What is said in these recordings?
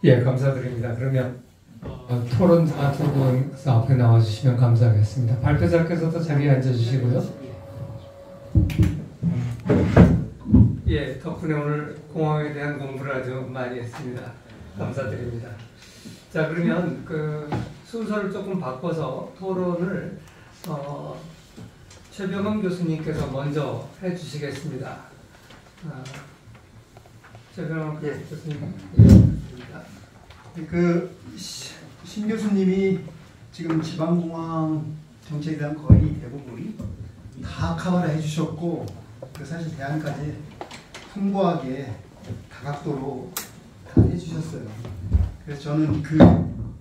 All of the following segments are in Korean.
예, 감사드립니다. 그러면 토론 두 분 앞에 나와주시면 감사하겠습니다. 발표자께서도 자리에 앉아주시고요. 예, 덕분에 오늘 공항에 대한 공부를 아주 많이 했습니다. 감사드립니다. 자, 그러면 그 순서를 조금 바꿔서 토론을 최병헌 교수님께서 먼저 해주시겠습니다. 최병헌 교수님. 신 교수님이 지금 지방공항 정책에 대한 거의 대부분이 다 카바를 해주셨고, 사실 대안까지 풍부하게 다각도로 다 해주셨어요. 그래서 저는 그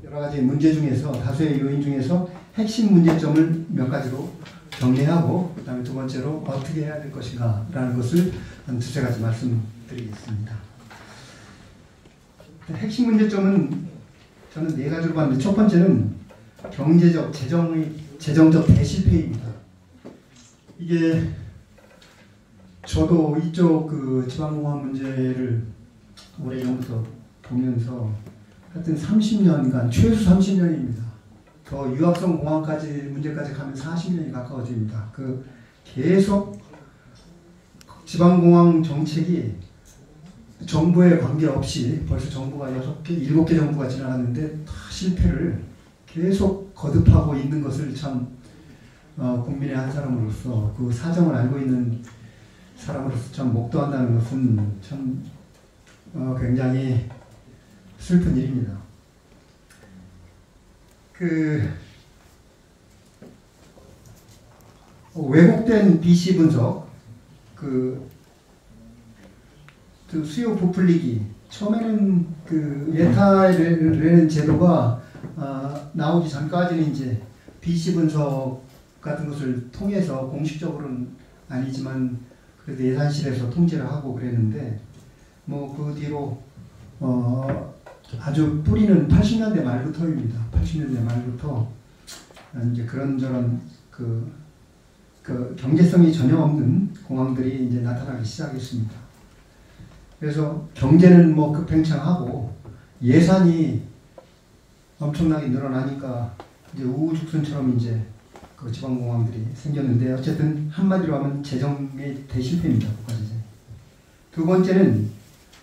여러 가지 문제 중에서, 다수의 요인 중에서 핵심 문제점을 몇 가지로 정리하고, 그 다음에 두 번째로 어떻게 해야 될 것인가 라는 것을 한 두세 가지 말씀드리겠습니다. 핵심 문제점은 저는 네 가지로 봤는데, 첫 번째는 경제적, 재정적 대실패입니다. 이게 저도 이쪽 그 지방공항 문제를 오래전부터 보면서 하여튼 30년간, 최소 30년입니다. 더 유합성 공항까지 문제까지 가면 40년이 가까워집니다. 계속 지방공항 정책이 정부에 관계없이 벌써 정부가 6개, 7개 정부가 지나갔는데 다 실패를 계속 거듭하고 있는 것을 참 국민의 한 사람으로서, 그 사정을 알고 있는 사람으로서 참 목도한다는 것은 참 굉장히 슬픈 일입니다. 왜곡된 BC 분석, 수요 부풀리기, 처음에는 예타라는 제도가 나오기 전까지는 이제 BC 분석 같은 것을 통해서, 공식적으로는 아니지만 그래도 예산실에서 통제를 하고 그랬는데, 그 뒤로 아주 뿌리는 80년대 말부터입니다. 80년대 말부터 이제 그런저런 경제성이 전혀 없는 공항들이 이제 나타나기 시작했습니다. 그래서 경제는 급팽창하고 예산이 엄청나게 늘어나니까 이제 우후죽순처럼 이제 그 지방공항들이 생겼는데, 어쨌든 한마디로 하면 재정의 대실패입니다. 국가재정. 두 번째는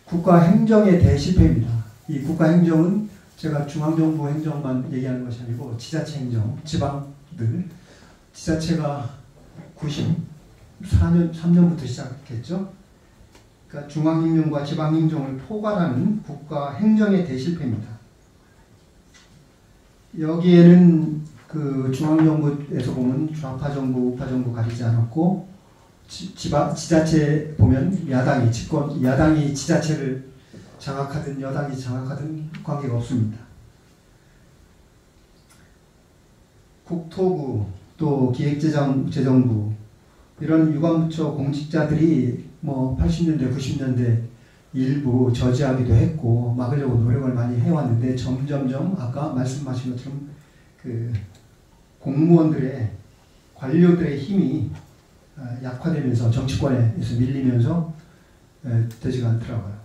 국가행정의 대실패입니다. 이 국가행정은 제가 중앙정부 행정만 얘기하는 것이 아니고 지자체 행정, 지방들, 지자체가 93년부터 시작했죠. 그러니까 중앙행정과 지방행정을 포괄하는 국가행정의 대실패입니다. 여기에는 중앙정부에서 보면 좌파정부, 우파정부 가리지 않았고, 지자체 보면 야당이 지자체를 장악하든 여당이 장악하든 관계가 없습니다. 국토부, 또 기획재정부, 이런 유관부처 공직자들이 80년대, 90년대 일부 저지하기도 했고 막으려고 노력을 많이 해왔는데, 점점점 아까 말씀하신 것처럼 공무원들의, 관료들의 힘이 약화되면서 정치권에서 밀리면서 되지가 않더라고요.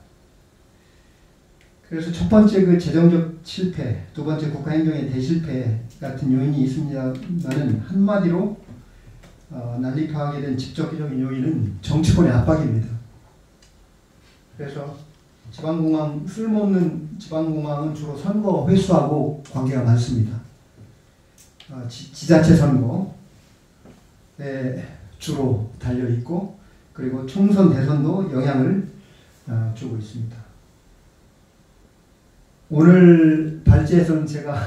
그래서 첫 번째 재정적 실패, 두 번째 국가행정의 대실패 같은 요인이 있습니다만은, 한마디로 난립하게 된 직접적인 요인은 정치권의 압박입니다. 그래서 지방공항, 쓸모없는 지방공항은 주로 선거 횟수하고 관계가 많습니다. 지자체 선거에 주로 달려있고, 그리고 총선, 대선도 영향을 주고 있습니다. 오늘 발제에서는 제가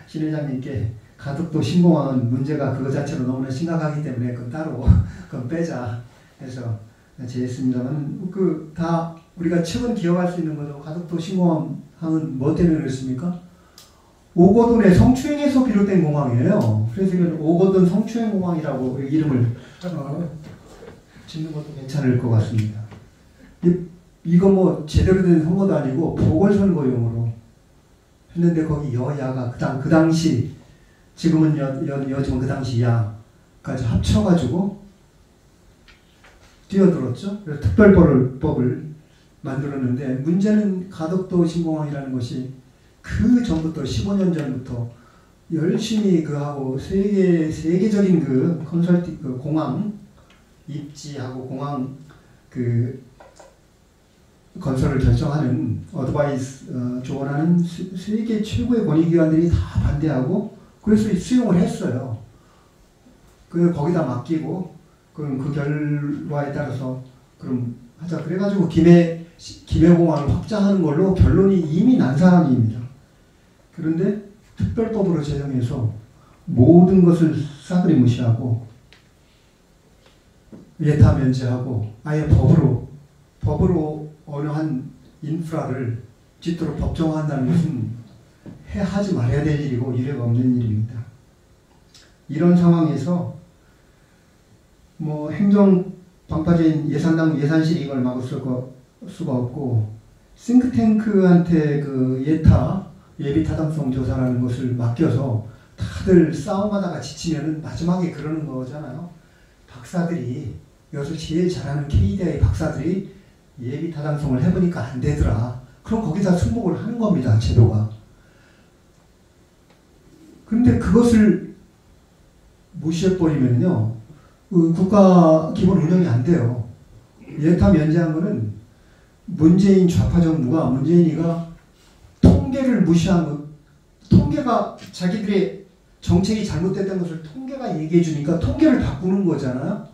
신 회장님께 가덕도 신공항은 문제가 그거 자체로 너무나 심각하기 때문에 그건 따로 빼자 해서 제했습니다만, 다 우리가 최근 기억할 수 있는 거죠. 가덕도 신공항은 뭐 때문에 그랬습니까? 오거돈의 성추행에서 비롯된 공항이에요. 그래서 이건 오거돈 성추행 공항이라고 이름을 짓는 것도 괜찮을 것 같습니다. 이거 제대로 된 선거도 아니고 보궐선거용으로 했는데, 거기 여야가 그 당시, 지금은 여지만 그 당시 야까지 합쳐가지고 뛰어들었죠. 그래서 특별법을 만들었는데 문제는 가덕도 신공항이라는 것이 그 전부터 15년 전부터 열심히 그 하고 세계적인 그 컨설팅 그 공항 입지하고 공항 그 건설을 결정하는 어드바이스 조언하는 세계 최고의 권위기관들이 다 반대하고 그래서 수용을 했어요. 그 거기다 맡기고 그럼 그 결과에 따라서 그럼 하자 그래가지고 김해공항을 확장하는 걸로 결론이 이미 난 사안입니다. 그런데 특별법으로 제정해서 모든 것을 싸그리 무시하고 예타 면제하고 아예 법으로 어느 한 인프라를 짓도록 법정한다는 것은 하지 말아야 될 일이고 이례가 없는 일입니다. 이런 상황에서 뭐 행정 방파제인 예산당 예산실이 이걸 막을 수가 없고 싱크탱크한테 그 예비 타당성 조사라는 것을 맡겨서 다들 싸움하다가 지치면은 마지막에 그러는 거잖아요. 박사들이 여기서 제일 잘하는 KDI 박사들이 예비 타당성을 해보니까 안 되더라. 그럼 거기다 승복을 하는 겁니다. 제도가. 근데 그것을 무시해버리면요. 국가 기본 운영이 안 돼요. 예타 면제한 거는 문재인 좌파 정부가 문재인이가 통계를 무시한 것, 통계가 자기들의 정책이 잘못됐다는 것을 통계가 얘기해 주니까 통계를 바꾸는 거잖아요.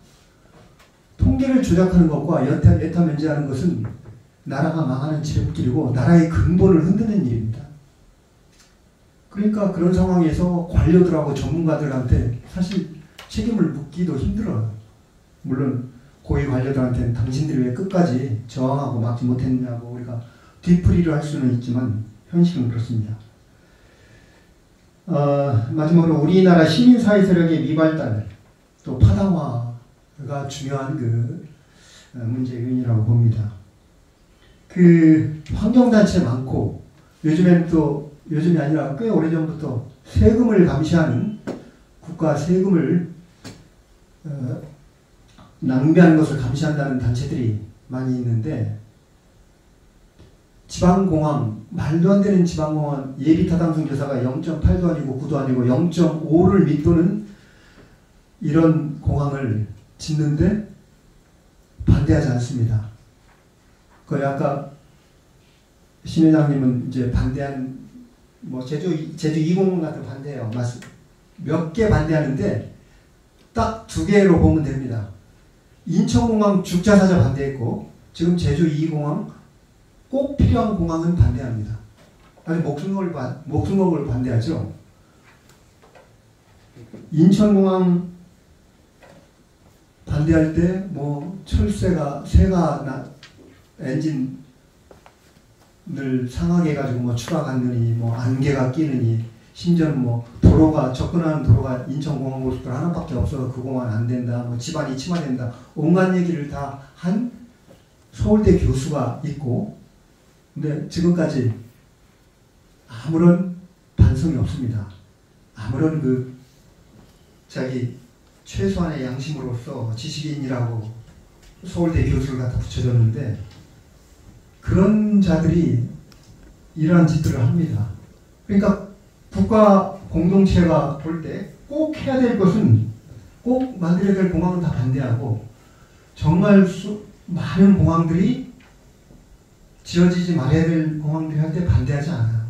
통계를 조작하는 것과 예타 면제하는 것은 나라가 망하는 지름길이고 나라의 근본을 흔드는 일입니다. 그러니까 그런 상황에서 관료들하고 전문가들한테 사실 책임을 묻기도 힘들어요. 물론 고위 관료들한테는 당신들이 왜 끝까지 저항하고 막지 못했냐고 우리가 뒤풀이를 할 수는 있지만 현실은 그렇습니다. 마지막으로 우리나라 시민사회 세력의 미발달 또 파당화가 중요한 그 문제의 요인이라고 봅니다. 그 환경단체 많고 요즘이 아니라 꽤 오래전부터 세금을 감시하는 국가 세금을 낭비하는 것을 감시한다는 단체들이 많이 있는데 지방공항, 말도 안 되는 지방공항 예비타당성 조사가 0.8도 아니고 9도 아니고 0.5를 밑도는 이런 공항을 짓는데 반대하지 않습니다. 그 아까 신 회장님은 이제 반대한 뭐 제주 2공항 같은 거 반대해요. 몇 개 반대하는데 딱 2개로 보면 됩니다. 인천공항 죽자사자 반대했고 지금 제주 2공항 꼭 필요한 공항은 반대합니다. 아니 목숨 걸고 반대하죠. 인천공항 반대할 때 뭐 새가 엔진을 상하게 해가지고 뭐 추가 갔느니 뭐 안개가 끼느니 심지어는 뭐 접근하는 도로가 인천공항 고속도로 하나밖에 없어서 그 공항은 안 된다. 뭐 집안이 침하된다. 온갖 얘기를 다 한 서울대 교수가 있고 근데 지금까지 아무런 반성이 없습니다. 아무런 자기 최소한의 양심으로서 지식인이라고 서울대 교수를 갖다 붙여줬는데 그런 자들이 이러한 짓들을 합니다. 그러니까 국가 공동체가 볼 때 꼭 해야 될 것은 꼭 만들어야 될 공항은 다 반대하고 정말 많은 공항들이 지어지지 말아야 될 공항들이 할 때 반대하지 않아요.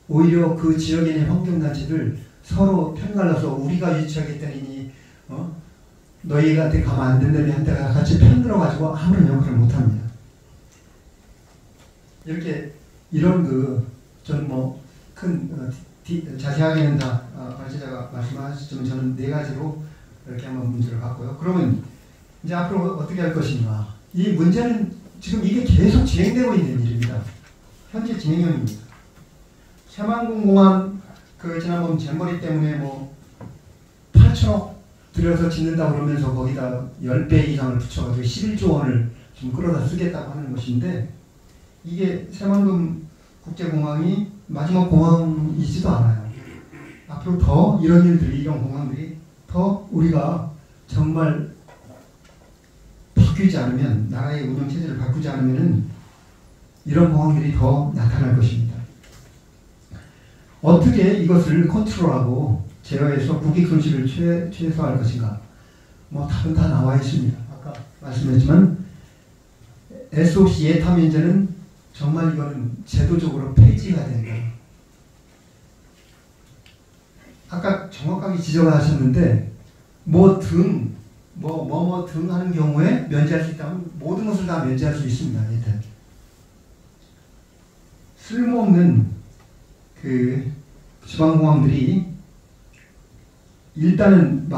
오히려 그 지역에 있는 환경단체들 서로 편갈라서 우리가 유치하겠다니 너희한테 가면 안 된다니 한테 같이 편들어가지고 아무런 역할을 못합니다. 이런 저는 뭐 자세하게는 다 발제자가 말씀하셨지만 저는 4가지로 이렇게 한번 문제를 봤고요. 그러면 이제 앞으로 어떻게 할 것인가? 이 문제는 지금 이게 계속 진행되고 있는 일입니다. 현재 진행형입니다. 새만금공항 지난번 잼버리 때문에 뭐 8천억 들여서 짓는다고 그러면서 거기다 10배 이상을 붙여가지고 11조 원을 좀 끌어다 쓰겠다고 하는 것인데 이게 새만금 국제공항이 마지막 공항이지도 않아요. 앞으로 더 이런 공항들이 더 우리가 정말 바뀌지 않으면 나라의 운영체제를 바꾸지 않으면 이런 공항들이 더 나타날 것입니다. 어떻게 이것을 컨트롤하고 제어해서 국익 손실을 최소화할 것인가? 뭐 답은 다 나와 있습니다. 아까 말씀했지만 SOC 예타 면제는 정말 이거는 제도적으로 폐지가 된다. 아까 정확하게 지적하셨는데 등 하는 경우에 면제할 수 있다면 모든 것을 다 면제할 수 있습니다. 예타. 쓸모없는 그 지방공항들이 일단은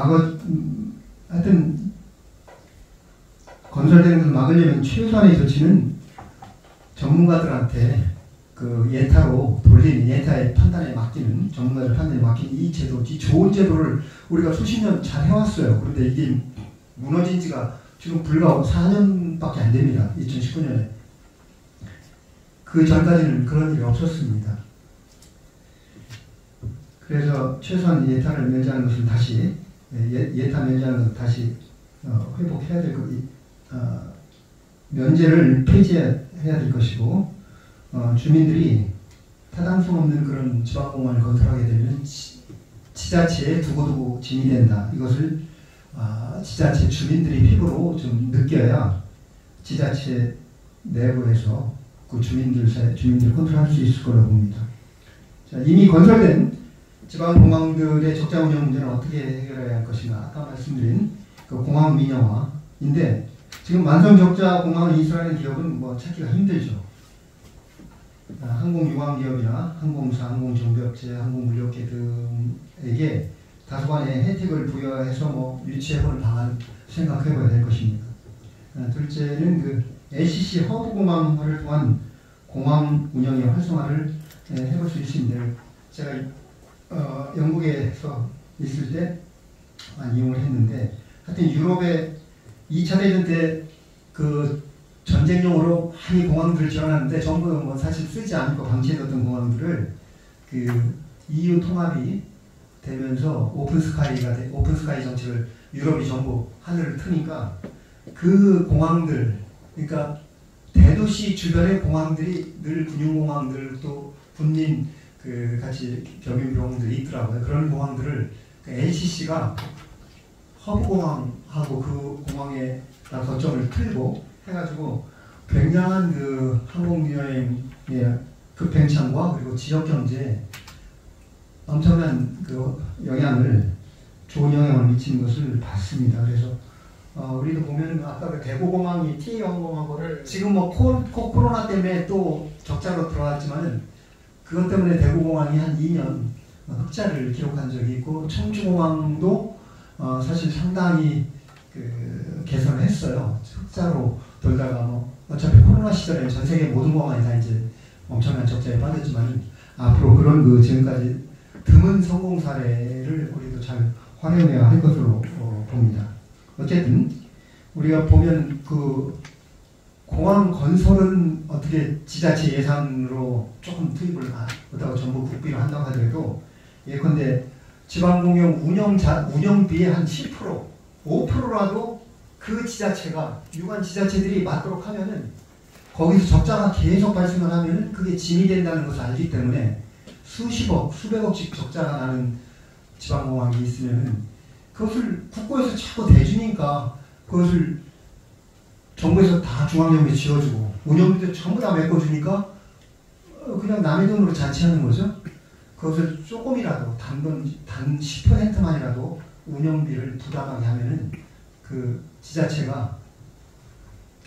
하여튼 건설되는 것을 막으려면 최소한의 조치는 전문가들한테 그 예타로 돌리는, 예타의 판단에 맡기는, 전문가들 판단에 맡기는 이 제도, 이 좋은 제도를 우리가 수십 년 잘 해왔어요. 그런데 이게 무너진 지가 지금 불과 4년밖에 안 됩니다. 2019년에. 그 전까지는 그런 일이 없었습니다. 그래서 최소한 예타를 면제하는 것은 다시, 예타 면제하는 것은 다시 회복해야 될 거고, 면제를 폐지해야 될 것이고, 주민들이 타당성 없는 그런 지방공항을 건설하게 되면 지자체에 두고두고 짐이 된다. 이것을 지자체 주민들이 피부로 좀 느껴야 지자체 내부에서 그 주민들을 컨트롤할 수 있을 거라고 봅니다. 자, 이미 건설된 지방공항들의 적자 운영 문제는 어떻게 해결해야 할 것인가? 아까 말씀드린 그 공항 민영화인데 지금 만성 적자 공항을 인수하는 기업은 뭐 찾기가 힘들죠. 항공유관기업이나 항공사, 항공정비업체, 항공물류업계 등에게 다소간의 혜택을 부여해서 뭐 유치해보는 방안 생각해봐야 될 것입니다. 둘째는 그 LCC 허브공항을 통한 공항 운영의 활성화를 해볼 수 있습니다. 제가 영국에서 있을 때 이용을 했는데, 하여튼 유럽에 2차 대전 때 그 전쟁용으로 많이 공항들을 지어놨는데 전부 뭐 사실 쓰지 않고 방치해뒀던 공항들을 그 EU 통합이 되면서 오픈스카이 정책을 유럽이 전부 하늘을 트니까 그 공항들, 그러니까 대도시 주변의 공항들이 늘 군용공항들 또 군민 그 같이 경유공항들이 있더라고요. 그런 공항들을 LCC가 허브공항하고 그 공항에 거점을 틀고 해가지고 굉장한 그 항공여행의 급행창과 그리고 지역 경제에 엄청난 그 좋은 영향을 미치는 것을 봤습니다. 그래서 우리도 보면 아까 그 대구공항이 T항공하고를 지금 뭐 코로나 때문에 또 적자로 들어왔지만은 그것 때문에 대구공항이 한 2년 흑자를 기록한 적이 있고, 청주공항도 사실 상당히 그 개선을 했어요. 흑자로 돌다가 뭐 어차피 코로나 시절에 전 세계 모든 공항이 다 이제 엄청난 적자에 빠졌지만 앞으로 그런 그 지금까지 드문 성공 사례를 우리도 잘 활용해야 할 것으로 봅니다. 어쨌든 우리가 보면 그 공항 건설은 어떻게 지자체 예산으로 조금 투입을 하다가 전부 국비로 한다고 하더라도 예컨대 지방공영 운영비의 한 10%, 5%라도 그 지자체가 유관 지자체들이 맡도록 하면은 거기서 적자가 계속 발생을 하면은 그게 짐이 된다는 것을 알기 때문에 수십억, 수백억씩 적자가 나는 지방공항이 있으면은 그것을 국고에서 자꾸 대주니까 그것을 정부에서 다 중앙정부에 지어주고 운영비도 전부 다 메꿔주니까 그냥 남의 돈으로 잔치하는 거죠. 그것을 조금이라도 단 10%만이라도 운영비를 부담하게 하면은 그 지자체가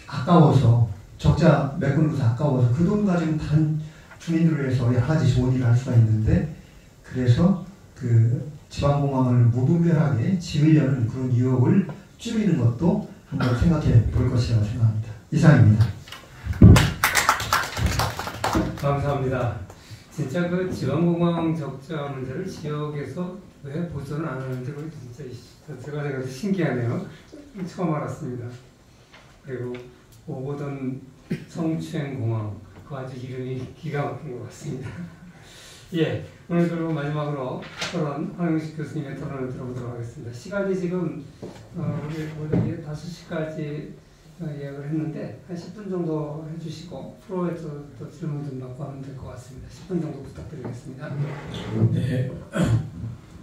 아까워서 적자 메꾸는 것이 아까워서 그 돈 가지고 다른 주민들을 위해서 여러 가지 좋은 일을 할 수가 있는데, 그래서 그 지방공항을 무분별하게 지으려는 그런 유혹을 줄이는 것도 한번 생각해 볼 것이라고 생각합니다. 이상입니다. 감사합니다. 진짜 그 지방공항 적자 문제를 지역에서 왜 보전을 안 하는지 진짜 제가 생각해도 신기하네요. 처음 알았습니다. 그리고 오거돈 성추행공항, 그 아주 이름이 기가 막힌 것 같습니다. 예, 오늘 그리고 마지막으로 토론, 황영식 교수님의 토론을 들어보도록 하겠습니다. 시간이 지금 우리 5시까지 예약을 했는데 한 10분 정도 해주시고 프로에서 또 질문 좀 받고 하면 될 것 같습니다. 10분 정도 부탁드리겠습니다. 네,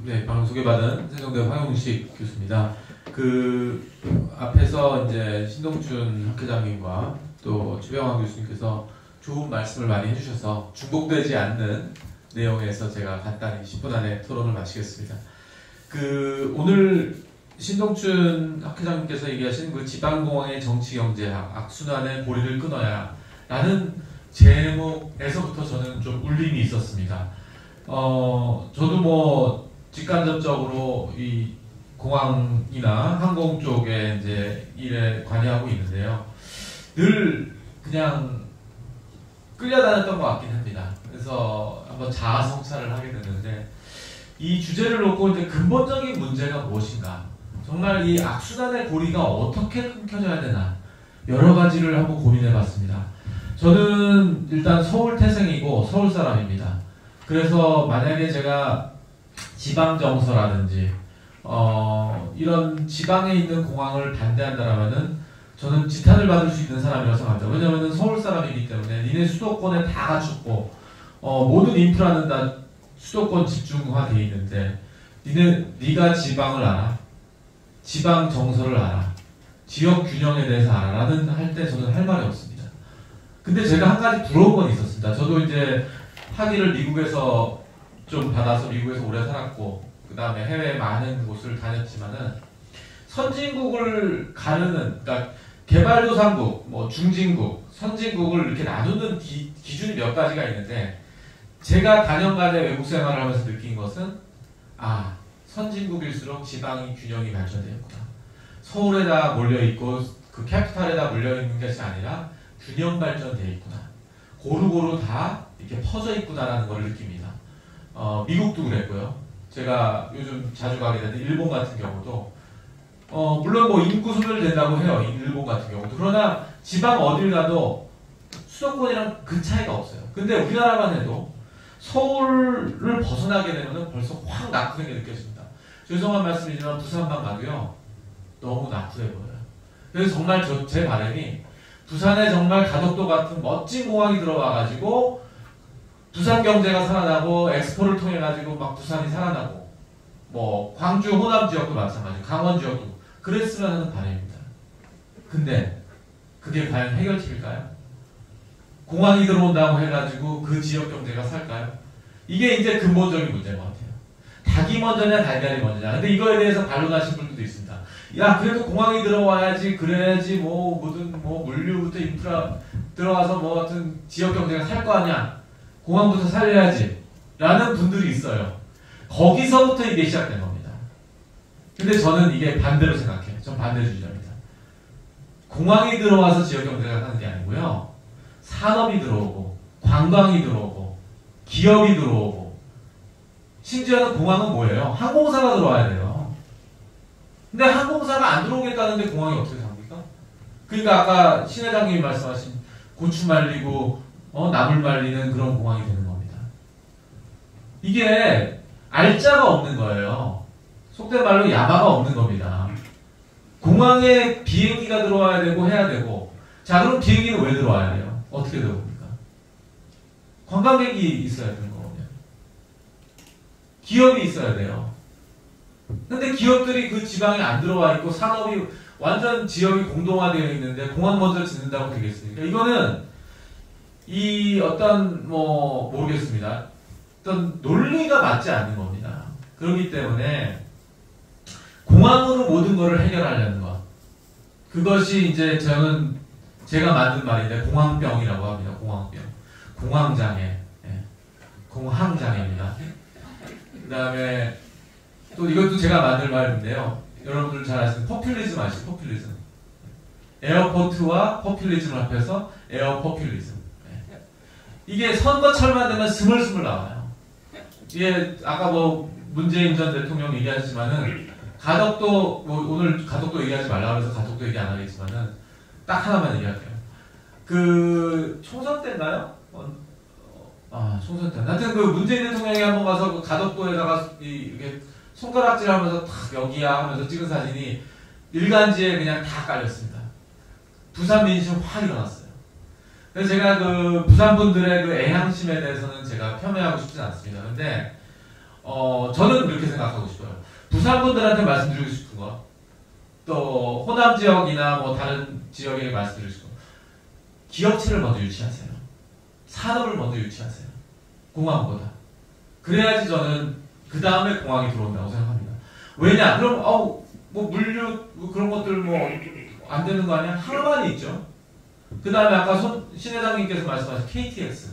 네, 방금 소개받은 세종대 화용식 교수입니다. 그 앞에서 이제 신동준 학회장님과 또 최병환 교수님께서 좋은 말씀을 많이 해주셔서 중복되지 않는 내용에서 제가 간단히 10분 안에 토론을 마치겠습니다. 그 오늘 신동준 학회장님께서 얘기하신 그 지방공항의 정치경제학, 악순환의 고리를 끊어야 라는 제목에서부터 저는 좀 울림이 있었습니다. 저도 뭐 직간접적으로 이 공항이나 항공 쪽에 이제 일에 관여하고 있는데요. 늘 그냥 끌려다녔던 것 같긴 합니다. 그래서 한번 자아 성찰을 하게 됐는데 이 주제를 놓고 이제 근본적인 문제가 무엇인가? 정말 이 악순환의 고리가 어떻게 끊겨져야 되나? 여러 가지를 한번 고민해봤습니다. 저는 일단 서울 태생이고 서울 사람입니다. 그래서 만약에 제가 지방 정서라든지 이런 지방에 있는 공항을 반대한다라면은 저는 지탄을 받을 수 있는 사람이라고 생각합니다. 왜냐하면 서울 사람이기 때문에 니네 수도권에 다 갖췄고 모든 인프라는 다 수도권 집중화되어 있는데 네가 지방을 알아? 지방 정서를 알아? 지역 균형에 대해서 알아? 라는 할 때 저는 할 말이 없습니다. 근데 제가 한 가지 부러운 건 있었습니다. 저도 이제 학위를 미국에서 좀 받아서 미국에서 오래 살았고 그 다음에 해외 많은 곳을 다녔지만은 선진국을 가르는, 그러니까 개발도상국, 뭐 중진국, 선진국을 이렇게 나누는 기준이 몇 가지가 있는데 제가 다년간의 외국 생활을 하면서 느낀 것은 선진국일수록 지방이 균형이 발전되었구나. 서울에다 몰려있고 그 캐피탈에다 몰려있는 것이 아니라 균형 발전되어 있구나. 고루고루 다 이렇게 퍼져 있구나라는 걸 느낍니다. 미국도 그랬고요. 제가 요즘 자주 가게 되는 일본 같은 경우도 물론 뭐 인구 소멸된다고 해요. 일본 같은 경우도. 그러나 지방 어딜 가도 수도권이랑 그 차이가 없어요. 근데 우리나라만 해도 서울을 벗어나게 되면 벌써 확 낙후된 게 느껴집니다. 죄송한 말씀이지만 부산만 가도요. 너무 낙후해 보여요. 그래서 정말 제 바람이 부산에 정말 가덕도 같은 멋진 공항이 들어와가지고 부산 경제가 살아나고 엑스포를 통해 가지고 막 부산이 살아나고 뭐 광주 호남 지역도 마찬가지고 강원 지역도 그랬으면 하는 바람입니다. 근데 그게 과연 해결책일까요? 공항이 들어온다고 해가지고 그 지역 경제가 살까요? 이게 이제 근본적인 문제인 것 같아요. 닭이 먼저냐 달걀이 먼저냐. 근데 이거에 대해서 반론하신 분들도 있습니다. 야 그래도 공항이 들어와야지 그래야지 뭐 모든 뭐 물류부터 인프라 들어와서 뭐 같은 지역 경제가 살 거 아니야. 공항부터 살려야지 라는 분들이 있어요. 거기서부터 이게 시작된 겁니다. 근데 저는 이게 반대로 생각해요. 전 반대주의자입니다. 공항이 들어와서 지역 경제가 사는 게 아니고요. 산업이 들어오고 관광이 들어오고 기업이 들어오고 심지어는 공항은 뭐예요? 항공사가 들어와야 돼요. 근데 항공사가 안 들어오겠다는데 공항이 어떻게 삽니까? 그러니까 아까 신 회장님이 말씀하신 고추 말리고 나물 말리는 그런 공항이 되는 겁니다. 이게 알짜가 없는 거예요. 속된 말로 야마가 없는 겁니다. 공항에 비행기가 들어와야 되고 해야 되고 자 그럼 비행기는 왜 들어와야 돼요? 어떻게 들어옵니까? 관광객이 있어야 되는 거거든요. 기업이 있어야 돼요. 근데 기업들이 그 지방에 안 들어와 있고 산업이 완전 지역이 공동화되어 있는데 공항 먼저 짓는다고 되겠습니까? 이거는 이 어떤 모르겠습니다. 어떤 논리가 맞지 않는 겁니다. 그렇기 때문에 공항으로 모든 것을 해결하려는 것. 그것이 이제 제가 만든 말인데 공항병이라고 합니다. 공항병. 공황장애. 공황장애입니다. 그 다음에 또 이것도 제가 만든 말인데요. 여러분들 잘 아시는 포퓰리즘 아시죠? 포퓰리즘. 에어포트와 포퓰리즘을 합해서 에어포퓰리즘. 이게 선거철만 되면 스물스물 나와요. 이게 아까 문재인 전 대통령 얘기하셨지만은 가덕도 오늘 가덕도 얘기하지 말라고 해서 가덕도 얘기 안 하겠지만은 딱 하나만 얘기할게요. 그 총선 때인가요? 총선 때. 하여튼 그 문재인 대통령이 한번 가서 그 가덕도에다가 이렇게 손가락질하면서 탁 여기야 하면서 찍은 사진이 일간지에 그냥 다 깔렸습니다. 부산 민심 확 일어났어요. 그래서 제가 그 부산 분들의 그 애향심에 대해서는 제가 폄훼하고 싶지 않습니다. 근데 저는 이렇게 생각하고 싶어요. 부산 분들한테 말씀드리고 싶은 거, 또 호남 지역이나 뭐 다른 지역에 말씀드리고 싶은 거, 기업체를 먼저 유치하세요. 산업을 먼저 유치하세요. 공항보다. 그래야지 저는 그 다음에 공항이 들어온다고 생각합니다. 왜냐? 그럼 뭐 물류 뭐 그런 것들 뭐 안 되는 거 아니야? 하나만 있죠. 그 다음에 아까 신 회장님께서 말씀하신 KTX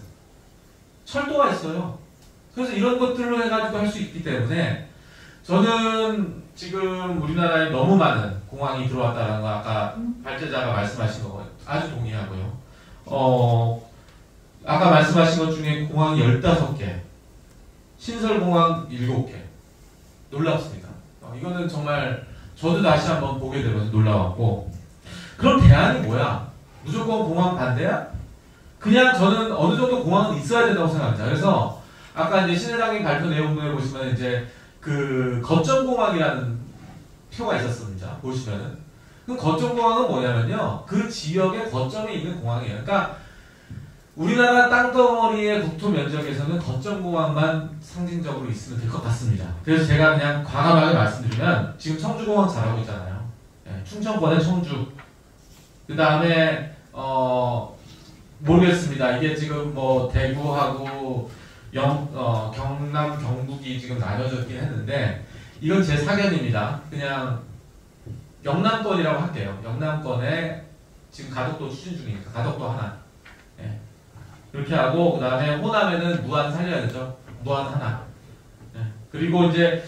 철도가 있어요. 그래서 이런 것들로 해가지고 할 수 있기 때문에 저는 지금 우리나라에 너무 많은 공항이 들어왔다는 거 아까 발제자가 말씀하신 거 아주 동의하고요. 아까 말씀하신 것 중에 공항이 15개, 신설공항 7개. 놀랍습니다. 이거는 정말 저도 다시 한번 보게 되면서 놀라웠고, 그럼 대안이 뭐야? 무조건 공항 반대야? 그냥 저는 어느 정도 공항은 있어야 된다고 생각합니다. 그래서 아까 이제 신 회장님 발표 내용에 보시면 이제 그 거점공항이라는 표가 있었습니다. 보시면은. 그 거점공항은 뭐냐면요. 그 지역의 거점에 있는 공항이에요. 그러니까 우리나라 땅덩어리의 국토 면적에서는 거점공항만 상징적으로 있으면 될 것 같습니다. 그래서 제가 그냥 과감하게 말씀드리면 지금 청주공항 잘하고 있잖아요. 네, 충청권의 청주. 그 다음에 모르겠습니다. 이게 지금 뭐 대구하고 경남, 경북이 지금 나눠졌긴 했는데 이건 제 사견입니다. 그냥 영남권이라고 할게요. 영남권에 지금 가덕도 추진 중이니까 가덕도 하나. 네. 이렇게 하고 그 다음에 호남에는 무안 살려야 되죠. 무안 하나. 네. 그리고 이제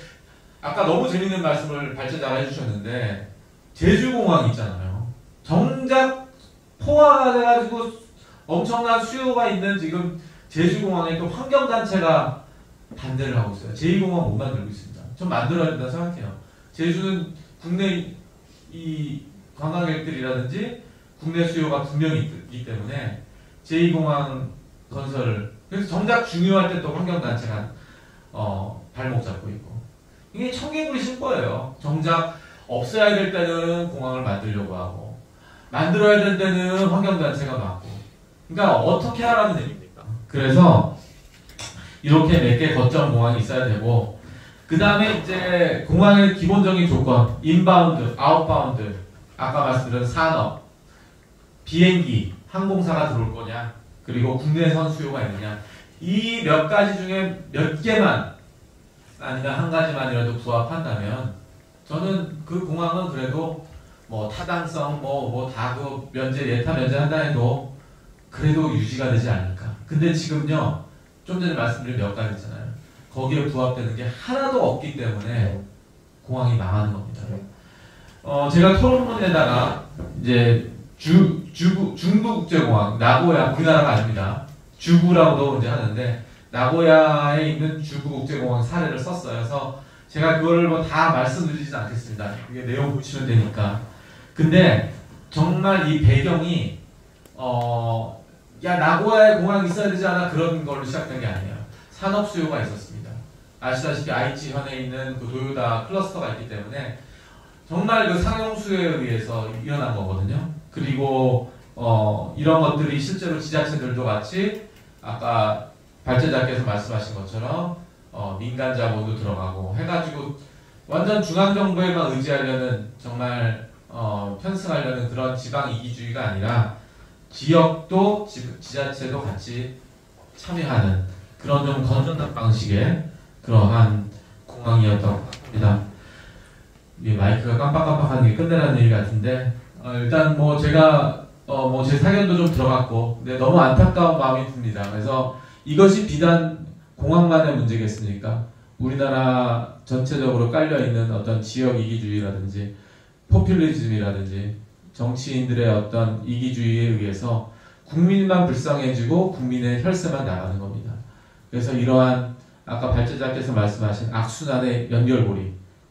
아까 너무 재밌는 말씀을 발제자가 해주셨는데 제주공항이 있잖아요. 정작 포화가 돼가지고 엄청난 수요가 있는 지금 제주공항에 또 환경단체가 반대를 하고 있어요. 제2공항 못 만들고 있습니다. 좀 만들어야 된다고 생각해요. 제주는 국내 이 관광객들이라든지 국내 수요가 분명히 있기 때문에 제2공항 건설을, 그래서 정작 중요할 때 또 환경단체가 발목 잡고 있고, 이게 청개구리 신거예요. 정작 없애야 될 때는 공항을 만들려고 하고 만들어야 될 때는 환경단체가 막고. 그러니까 어떻게 하라는 얘기입니까? 그래서 이렇게 몇 개 거점 공항이 있어야 되고, 그 다음에 이제 공항의 기본적인 조건, 인바운드, 아웃바운드, 아까 말씀드린 산업, 비행기, 항공사가 들어올 거냐, 그리고 국내선 수요가 있느냐, 이 몇 가지 중에 몇 개만 아니면 한 가지만이라도 부합한다면 저는 그 공항은 그래도 뭐 타당성 다 그 면제 예타 면제한다 해도 그래도 유지가 되지 않을까. 근데 지금요 좀 전에 말씀드린 몇 가지 있잖아요. 거기에 부합되는 게 하나도 없기 때문에 공항이 망하는 겁니다. 제가 토론문에다가 이제 중부국제공항, 나고야, 우리나라가 아닙니다. 주구라고도 이제 하는데, 나고야에 있는 주구국제공항 사례를 썼어요. 그래서 제가 그거를 뭐 다 말씀드리진 않겠습니다. 이게 내용 보시면 되니까. 근데 정말 이 배경이, 야, 나고야에 공항이 있어야 되지 않아? 그런 걸로 시작된 게 아니에요. 산업 수요가 있었습니다. 아시다시피 아이치현에 있는 그 도요타 클러스터가 있기 때문에 정말 그 상용 수요에 의해서 일어난 거거든요. 그리고 이런 것들이 실제로 지자체들도 같이 아까 발제자께서 말씀하신 것처럼 민간 자본도 들어가고 해가지고 완전 중앙정부에만 의지하려는, 정말 편승하려는 그런 지방 이기주의가 아니라 지역도 지자체도 같이 참여하는 그런 좀 건전한 방식의 그러한 공항이었다고 합니다. 이 마이크가 깜빡깜빡하는 게 끝내라는 얘기 같은데, 일단 뭐 제가 뭐 제 사견도 좀 들어갔고, 근데 너무 안타까운 마음이 듭니다. 그래서 이것이 비단 공항만의 문제겠습니까? 우리나라 전체적으로 깔려 있는 어떤 지역 이기주의라든지 포퓰리즘이라든지 정치인들의 어떤 이기주의에 의해서 국민만 불쌍해지고 국민의 혈세만 나가는 겁니다. 그래서 이러한 아까 발제자께서 말씀하신 악순환의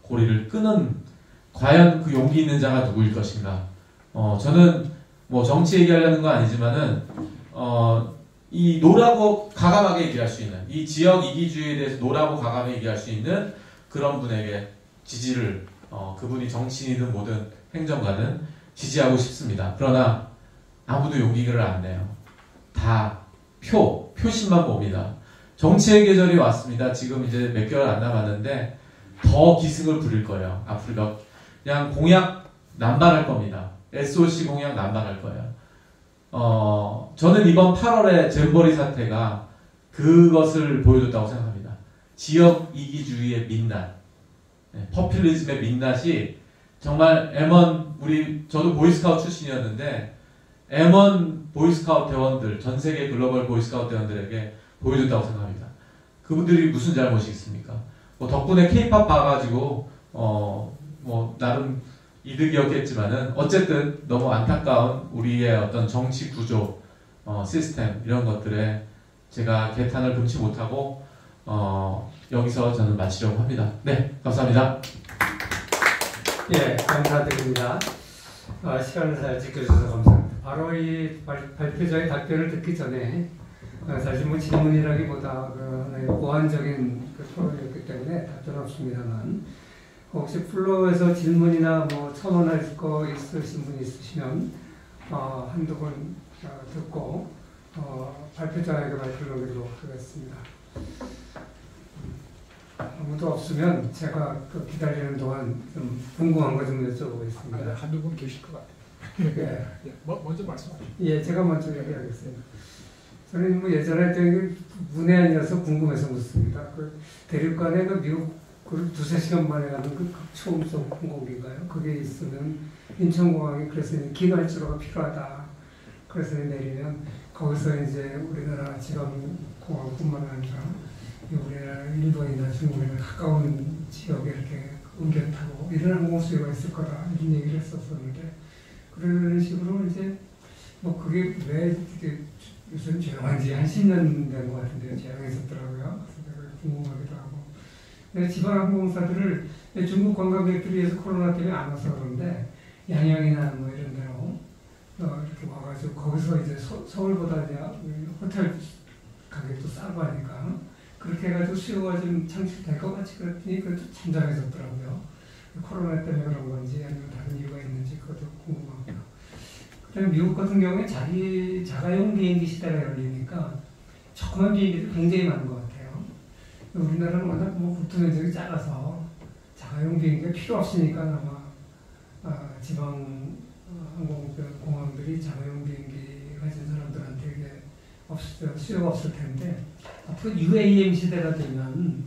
고리를 끄는 과연 그 용기 있는 자가 누구일 것인가? 저는 뭐 정치 얘기하려는 건 아니지만은 이 노라고 가감하게 얘기할 수 있는, 이 지역 이기주의에 대해서 노라고 가감하게 얘기할 수 있는 그런 분에게 지지를 그분이 정치인이든 뭐든 행정가든 지지하고 싶습니다. 그러나 아무도 용기를 안 내요. 다 표심만 봅니다. 정치의 계절이 왔습니다. 지금 이제 몇 개월 안 남았는데 더 기승을 부릴 거예요. 앞으로 그냥 공약 남발할 겁니다. SOC 공약 남발할 거예요. 저는 이번 8월에 잼버리 사태가 그것을 보여줬다고 생각합니다. 지역 이기주의의 민낯, 퍼퓰리즘의 민낯이 정말 M1 저도 보이스카우트 출신이었는데 M1 보이스카우트 대원들, 전 세계 글로벌 보이스카우트 대원들에게 보여줬다고 생각합니다. 그분들이 무슨 잘못이 있습니까? 뭐 덕분에 K-팝 봐가지고 뭐 나름 이득이었겠지만은 어쨌든 너무 안타까운 우리의 어떤 정치 구조, 시스템 이런 것들에 제가 개탄을 금치 못하고 여기서 저는 마치려고 합니다. 네, 감사합니다. 예, 감사드립니다. 시간을 잘 지켜주셔서 감사합니다. 바로 이 발표자의 답변을 듣기 전에 사실 뭐 질문이라기보다 보완적인 토론이었기 때문에 답변 없습니다만 혹시 플로어에서 질문이나 뭐 첨언할 거 있으신 분 있으시면 한두 번 듣고 발표자에게 발표를 드리도록 하겠습니다. 아무도 없으면 제가 기다리는 동안 좀 궁금한 거 좀 여쭤보겠습니다. 한두 분 계실 것 같아요. 예. 먼저 말씀하시죠. 예, 제가 먼저 얘기하겠습니다. 저는 뭐 예전에 되게 문외한이라서 궁금해서 묻습니다. 그 대륙간에 미국 두세 시간 만에 가는 그 초음속 항공기인가요? 그게 있으면 인천공항에 그래서 기관주로가 필요하다. 그래서 내리면 거기서 이제 우리나라 지방공항뿐만 아니라 우리나라 일본이나 중국이나 가까운 지역에 이렇게 옮겨 타고 이런 항공수요가 있을 거다 이런 얘기를 했었었는데 그런 식으로 이제 뭐 그게 왜 요즘 조용한지 한 10년 된 것 같은데요. 조용했었더라고요. 그래서 궁금하기도 하고. 지방항공사들을 중국 관광객들이 위해서 코로나 때문에 안 와서 그런데 양양이나 뭐 이런 데로 이렇게 와가지고 거기서 이제 서울보다 이제 호텔 가격도 싸고 하니까 그렇게 해가지고 수요가 좀 창출될 것 같이 그랬더니 그것도 잠잠해졌더라고요. 코로나 때문에 그런 건지 아니면 다른 이유가 있는지 그것도 궁금하고요. 그다음에 미국 같은 경우에 자가용 비행기 시대가 열리니까 조그만 비행기도 굉장히 많은 것 같아요. 우리나라는 워낙 뭐 국토 면적이 작아서 자가용 비행기가 필요 없으니까 아마 지방 항공공항들이 자가용 비행기 가진 사람들한테 이게 수요가 없을 텐데 앞으로 UAM 시대가 되면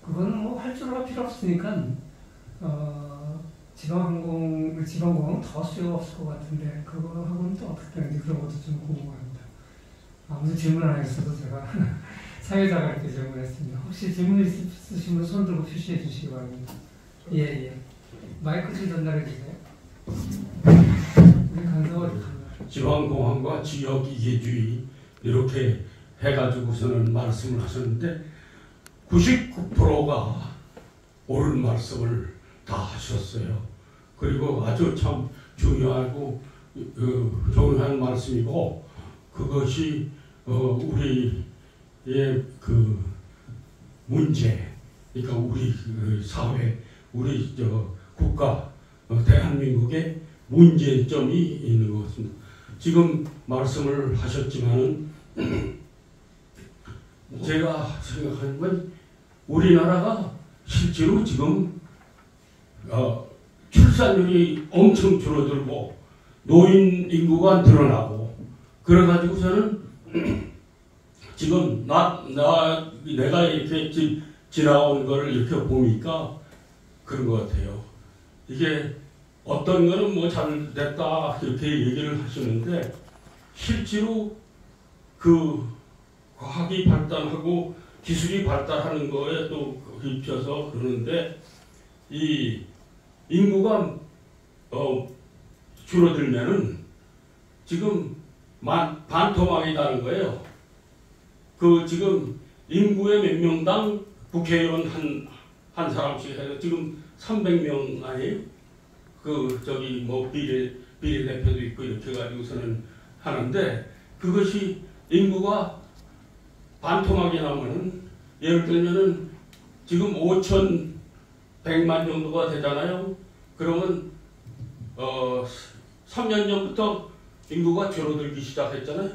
그거는 뭐 활주로가 필요 없으니까 지방공항은 더 수요가 없을 것 같은데 그거하고는 또 어떻게 되는지 그런 것도 좀 궁금합니다. 아무도 질문 안 했어도 제가 사회자가 이렇게 질문했습니다. 혹시 질문 있으시면 손 들고 표시해 주시기 바랍니다. 예. 마이크 좀 전달해 주세요. 우리 간사가 지방공항과 지역이기주의 이렇게 해가지고서는 말씀을 하셨는데 99%가 옳은 말씀을 다 하셨어요. 그리고 아주 참 중요하고 중요한 말씀이고 그것이 우리의 그 문제, 그러니까 우리 사회, 우리 국가, 대한민국의 문제점이 있는 것 같습니다. 지금 말씀을 하셨지만은 제가 생각하는 건 우리나라가 실제로 지금 출산율이 엄청 줄어들고 노인 인구가 늘어나고 그래가지고서는 지금 내가 이렇게 지나온 거를 이렇게 보니까 그런 것 같아요. 이게 어떤 거는 뭐 잘 됐다 이렇게 얘기를 하시는데 실제로 그 과학이 발달하고 기술이 발달하는 거에 또 입혀서 그러는데 이 인구가 줄어들면은 지금 반토막이라는 거예요. 그 지금 인구의 몇 명당 국회의원 한 사람씩 해서 지금 300명 아니에요? 그 저기 뭐 비례대표도 있고 이렇게 해가지고서는 하는데 그것이 인구가 반토막이 나면은 예를 들면은 지금 5,100만 정도가 되잖아요. 그러면 3년 전부터 인구가 줄어들기 시작했잖아요.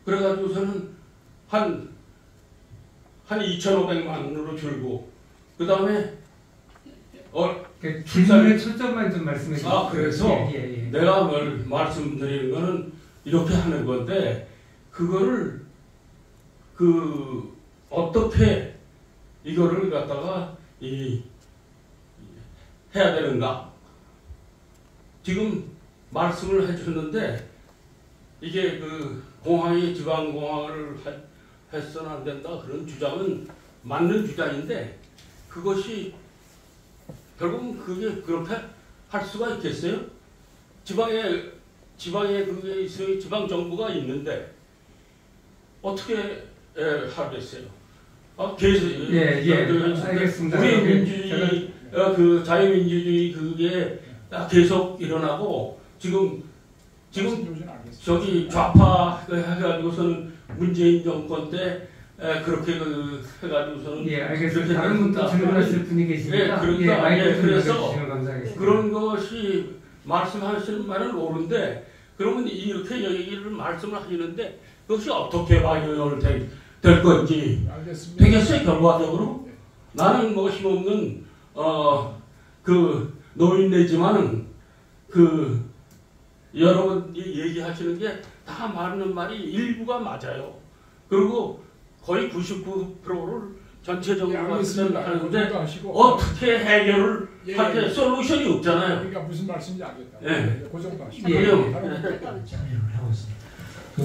그래가지고서는 한 2,500만으로 줄고 그 다음에 그 질문의 초점만 좀 말씀해 주세요. 아, 그래서 예. 내가 말씀드리는 거는 이렇게 하는 건데 그거를 어떻게 이거를 갖다가 해야 되는가? 지금 말씀을 해주셨는데 이게 공항이 지방공항을 해서는 안 된다 그런 주장은 맞는 주장인데 그것이 결국은 그게 그렇게 할 수가 있겠어요? 지방에 그게 있어요. 지방 정부가 있는데 어떻게 하겠어요? 알겠습니다. 우리 민주주의, 자유민주주의 그게 계속 일어나고 지금 저기 좌파 해가지고서는 문재인 정권 때 그렇게 해가지고서는 알겠습니다. 다른 분도 질문하실 분이 계시니까 그래서 감사하겠습니다. 그런 것이 말씀하시는 말은 옳은데 그러면 이렇게 얘기를 말씀을 하시는데 그것이 어떻게 반영될 건지 알겠습니다. 되겠어요 결과적으로? 나는 뭐 힘없는 노인네지만은 여러분 얘기하시는 게 다 맞는 말이 일부가 맞아요. 그리고 거의 99%를 전체적으로 하는데 어떻게 해결을 할 때 솔루션이 없잖아요. 그러니까 무슨 말씀인지 알겠다. 그 정도 하시고.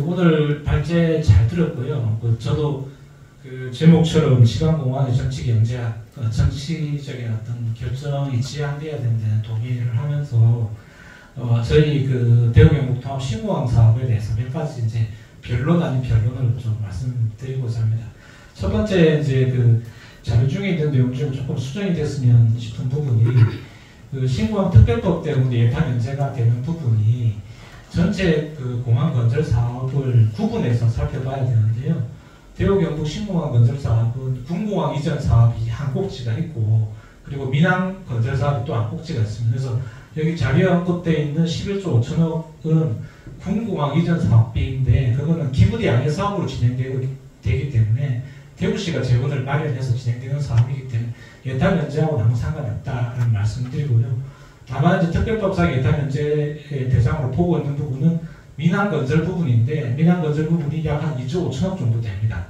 오늘 발제 잘 들었고요. 저도 제목처럼 지방공항의 정치 경제학, 정치적인 어떤 결정이 지향돼야 된다는 동의를 하면서 저희 대우경북통합 신공항 사업에 대해서 몇 가지 이제 변론 아닌 변론을 좀 말씀드리고자 합니다. 첫 번째 자료 중에 있는 내용 중에 조금 수정이 됐으면 싶은 부분이 신공항 특별법 때문에 예타 면제가 되는 부분이 전체 공항 건설 사업을 구분해서 살펴봐야 되는데요. 대우경북 신공항 건설 사업은 군공항 이전 사업이 한 꼭지가 있고 그리고 민항 건설 사업이 또 한 꼭지가 있습니다. 그래서 여기 자료에 언급되어 있는 11조 5천억은 군공항 이전 사업비인데 그거는 기부대 양의 사업으로 진행되기 때문에 대구시가 재원을 마련해서 진행되는 사업이기 때문에 예타 면제하고는 아무 상관이 없다는 말씀을 드리고요. 다만 이제 특별법상 예타 면제의 대상으로 보고 있는 부분은 민항 건설 부분인데 민항 건설 부분이 약 한 2조 5천억 정도 됩니다.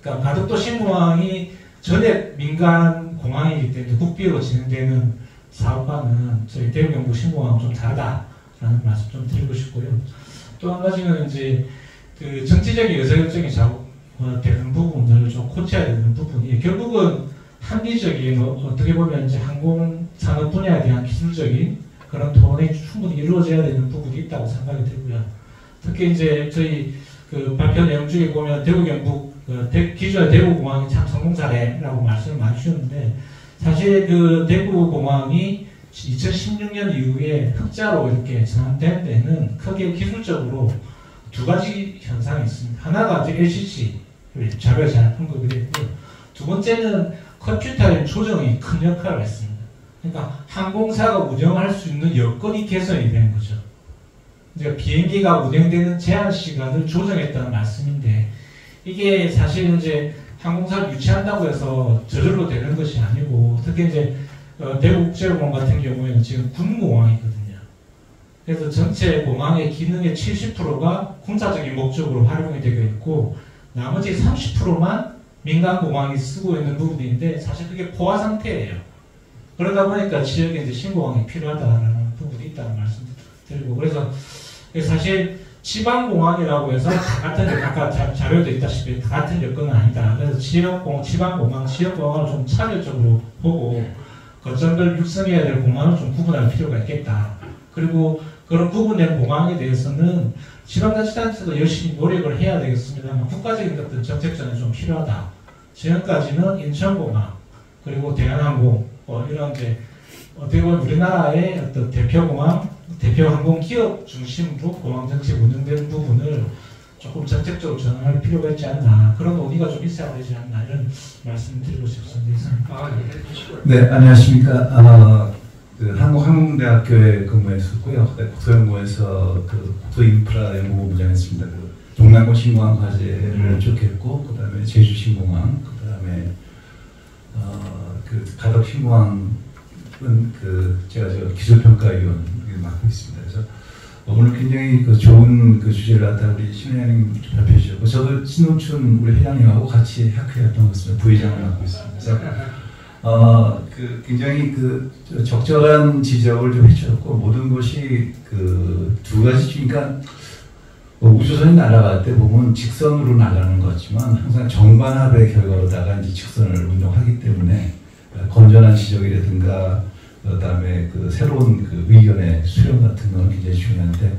그러니까 가덕도 신공항이 전액 민간 공항이기 때문에 국비로 진행되는 사업과는 저희 대우경북 신공항은 좀 다르다라는 말씀 좀 드리고 싶고요. 또 한 가지는 이제 정치적인 의사결정이 되는 부분을 좀 고쳐야 되는 부분이 결국은 합리적인 어떻게 보면 이제 항공산업 분야에 대한 기술적인 그런 토론이 충분히 이루어져야 되는 부분이 있다고 생각이 들고요. 특히 이제 저희 발표 내용 중에 보면 대구경북 기존의 대구공항이 참 성공 사례라고 말씀을 많이 주셨는데 사실 대구공항이 2016년 이후에 흑자로 이렇게 전환된 데는 크게 기술적으로 두 가지 현상이 있습니다. 하나가 이제 LCC 자료에 잘 언급이 됐고요. 두 번째는 컴퓨터의 조정이 큰 역할을 했습니다. 그러니까 항공사가 운영할 수 있는 여건이 개선이 된 거죠. 이제 비행기가 운행되는 제한 시간을 조정했다는 말씀인데 이게 사실 이제 항공사를 유치한다고 해서 저절로 되는 것이 아니고 특히 이제 대구국제공항 같은 경우에는 지금 군공항이거든요. 그래서 전체 공항의 기능의 70%가 군사적인 목적으로 활용이 되고 있고 나머지 30%만 민간공항이 쓰고 있는 부분인데 사실 그게 포화 상태예요. 그러다 보니까 지역에 이제 신공항이 필요하다는 부분이 있다는 말씀 드리고 그래서 사실 지방공항이라고 해서 다 같은 아까 자료도 있다시피 다 같은 여건은 아니다. 그래서 지방공항, 지역공항을 좀 차별적으로 보고 거점별 육성해야 될 공항을 좀 구분할 필요가 있겠다. 그리고 그런 구분된 공항에 대해서는 지방자치단체도 열심히 노력을 해야 되겠습니다만 국가적인 어떤 정책 전이 좀 필요하다. 지금까지는 인천공항 그리고 대한항공 이런 이제 어떻게 보면 우리나라의 어떤 대표공항, 대표 항공 기업 중심으로 공항 정책 운영되는 부분을 조금 정책적으로 전환할 필요가 있지 않나 그런 논의가 좀 있어야 되지 않나 이런 말씀을 드리고 싶습니다. 네, 안녕하십니까. 그 한국항공대학교에 근무했었고요. 국토연구원에서 그 국토인프라 연구본부장했습니다. 그 동남권 신공항 과제를 쭉 했고, 그 다음에 제주 신공항, 그 다음에 그 가덕 신공항은 그 제가 기술평가위원 맡고 있습니다. 그래서 오늘 굉장히 그 좋은 그 주제를 갖다 우리 신 회장님 발표해 주셨고, 저도 신동춘 우리 회장님하고 같이 학회였던 것 같습니다. 부회장을 맡고 있습니다. 그래서 그 굉장히 그 적절한 지적을 좀 해주셨고, 모든 것이 그 두 가지 그러니까 우주선이 날아갈 때 보면 직선으로 날아가는 것 같지만 항상 정반합의 결과로다가 이제 직선을 운동하기 때문에 건전한 지적이라든가 그다음에 그 새로운 그 의견의 수렴 같은 건 굉장히 중요한데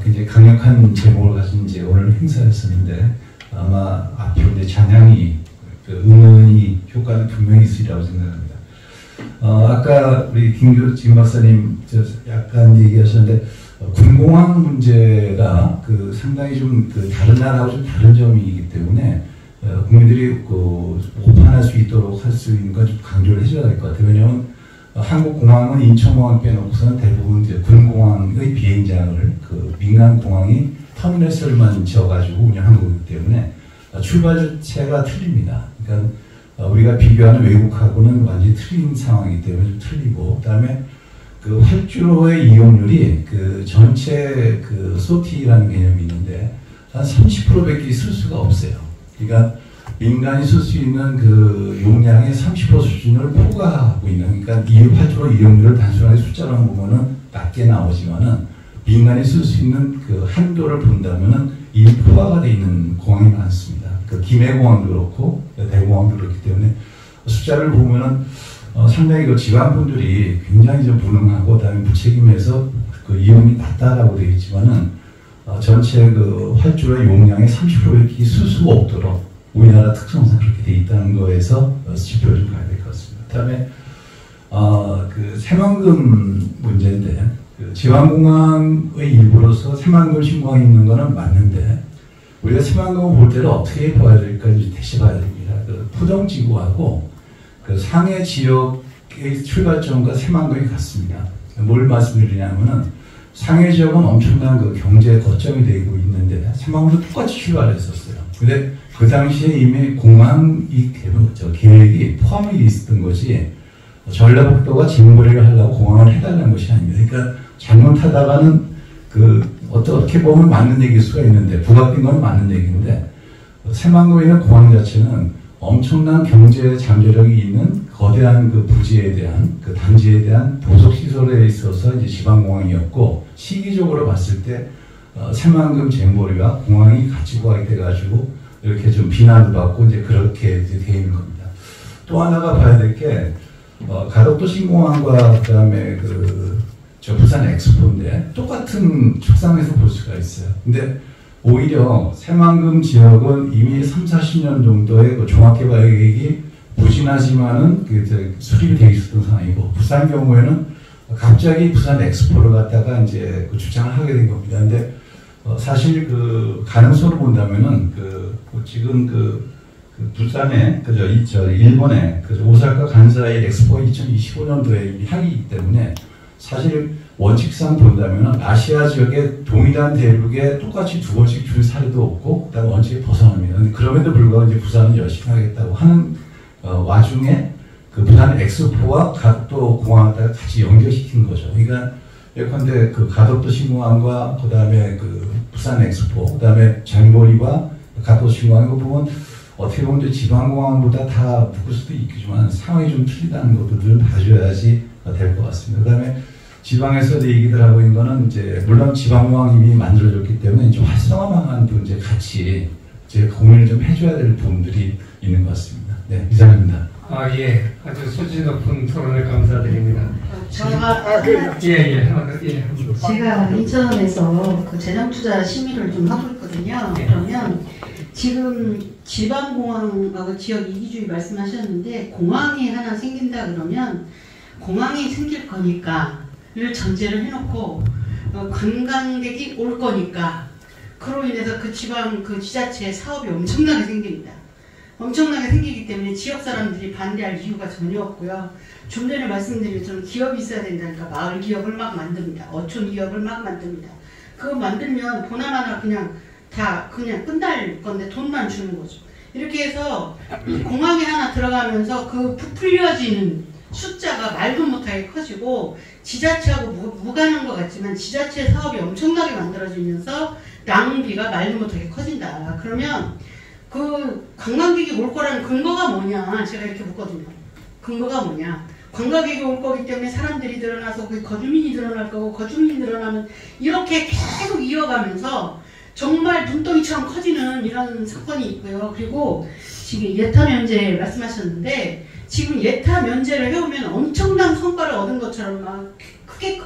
굉장히 강력한 제목을 가진 이제 오늘 행사였었는데 아마 앞으로 이제 잔향이 그 응원이 효과는 분명히 있으리라고 생각합니다. 아까 우리 김 박사님 약간 얘기하셨는데 군공항 문제가 그 상당히 좀 그 다른 나라하고 좀 다른 점이기 때문에 국민들이 그 오판할 수 있도록 할 수 있는 건 좀 강조를 해줘야 될 것 같아요. 왜냐하면 한국 공항은 인천공항 빼놓고서는 대부분 이제 군공항의 비행장을 그 민간 공항이 터미널설만 지어가지고 운영하는 거기 때문에 출발 자체가 틀립니다. 그러니까 우리가 비교하는 외국하고는 완전히 틀린 상황이기 때문에 좀 틀리고, 그다음에 그 활주로의 이용률이 그 전체 그 소티라는 개념이 있는데 한 30%밖에 쓸 수가 없어요. 그러니까 민간이 쓸 수 있는 그 용량의 30% 수준을 포괄하고 있는, 그러니까 이 활주로 이용률을 단순하게 숫자로 보면은 낮게 나오지만은 민간이 쓸 수 있는 그 한도를 본다면은 이 포괄가 되어 있는 공항이 많습니다. 그 김해공항도 그렇고 대공항도 그렇기 때문에 숫자를 보면은 상당히 그 지방분들이 굉장히 좀 무능하고 그다음에 무책임해서 그 이용이 낮다라고 되어 있지만은 전체 그 활주로의 용량의 30%를 쓸 수가 없도록 우리나라 특성상 그렇게 돼 있다는 거에서 지표를 좀 가야 될 것 같습니다. 그다음에 그 새만금 문제인데 그 지방공항의 일부로서 새만금 신공항이 있는 거는 맞는데 우리가 새만금을 볼 때는 어떻게 봐야 될까지 다시 봐야 됩니다. 그 포정지구하고 그 상해 지역의 출발점과 새만금이 같습니다. 뭘 말씀드리냐면은 상해 지역은 엄청난 그 경제 거점이 되고 있는데 새만금도 똑같이 출발했었어요. 근데 그 당시에 이미 공항이 계획이 포함이 있었던 것이 전라북도가 직무거래를 하려고 공항을 해달라는 것이 아닙니다. 그러니까 잘못하다가는 그 어떻게 보면 맞는 얘기일 수가 있는데 부각된 건 맞는 얘기인데 새만금에 있는 공항 자체는 엄청난 경제 잠재력이 있는 거대한 그 부지에 대한 그 단지에 대한 도속 시설에 있어서 이제 지방공항이었고 시기적으로 봤을 때 새만금 잼버리와 공항이 같이 구하게 돼가지고 이렇게 좀 비난을 받고 이제 그렇게 이제 돼 있는 겁니다. 또 하나가 봐야 될 게 가덕도 신공항과 그다음에 저 부산 엑스포인데 똑같은 축상에서 볼 수가 있어요. 근데 오히려 새만금 지역은 이미 30-40년 정도의 그 종합개발 계획이 부진하지만은 수립이 되어 있었던 상황이고 부산 경우에는 갑자기 부산 엑스포를 갖다가 이제 주장을 하게 된 겁니다. 근데 사실 그 가능성으로 본다면은 지금 부산에 일본에 오사카 간사이 엑스포 2025년도에 이미 하기 때문에 사실 원칙상 본다면 아시아 지역의 동일한 대륙에 똑같이 두 번씩 줄 사례도 없고 그다음에 원칙에 벗어납니다. 그럼에도 불구하고 이제 부산은 열심히 하겠다고 하는 와중에 그 부산 엑스포와 가덕도 공항을 같이 연결시킨 거죠. 그러니까 예컨대 그 가덕도 신공항과 그다음에 그 부산 엑스포, 그다음에 장거리와 가덕도 신공항 이거 보면 어떻게 보면 이제 지방공항보다 다 묶을 수도 있겠지만 상황이 좀 틀리다는 것들을 봐줘야지 될 것 같습니다. 그다음에 지방에서도 얘기들 하고 있는 거는 이제 물론 지방공항이 이미 만들어졌기 때문에 이제 활성화 방안도 이제 같이 이제 고민을 좀 해줘야 될 부분들이 있는 것 같습니다. 네, 이상입니다. 예, 아주 수준 높은 토론을 감사드립니다. 제가 인천에서 그 재정투자 심의를 좀 하고 있거든요. 그러면 지금 지방공항하고 지역 이기주의 말씀하셨는데 공항이 하나 생긴다 그러면 공항이 생길 거니까를 전제를 해놓고 관광객이 올 거니까 그로 인해서 그 지방 그 지자체의 사업이 엄청나게 생깁니다. 엄청나게 생기기 때문에 지역 사람들이 반대할 이유가 전혀 없고요. 좀 전에 말씀드린 것처럼 기업이 있어야 된다니까 마을 기업을 막 만듭니다. 어촌 기업을 막 만듭니다. 그거 만들면 보나마나 그냥 다 그냥 끝날 건데 돈만 주는 거죠. 이렇게 해서 공항에 하나 들어가면서 그 부풀려지는 숫자가 말도 못하게 커지고 지자체하고 무관한 것 같지만 지자체 사업이 엄청나게 만들어지면서 낭비가 말도 못하게 커진다. 그러면 그 관광객이 올 거라는 근거가 뭐냐 제가 이렇게 묻거든요. 근거가 뭐냐. 관광객이 올 거기 때문에 사람들이 늘어나서 그 거주민이 늘어날 거고 거주민이 늘어나면 이렇게 계속 이어가면서 정말 눈덩이처럼 커지는 이런 사건이 있고요. 그리고 지금 예타 면제 말씀하셨는데 지금 예타 면제를 해오면 엄청난 성과를 얻은 것처럼 막 크게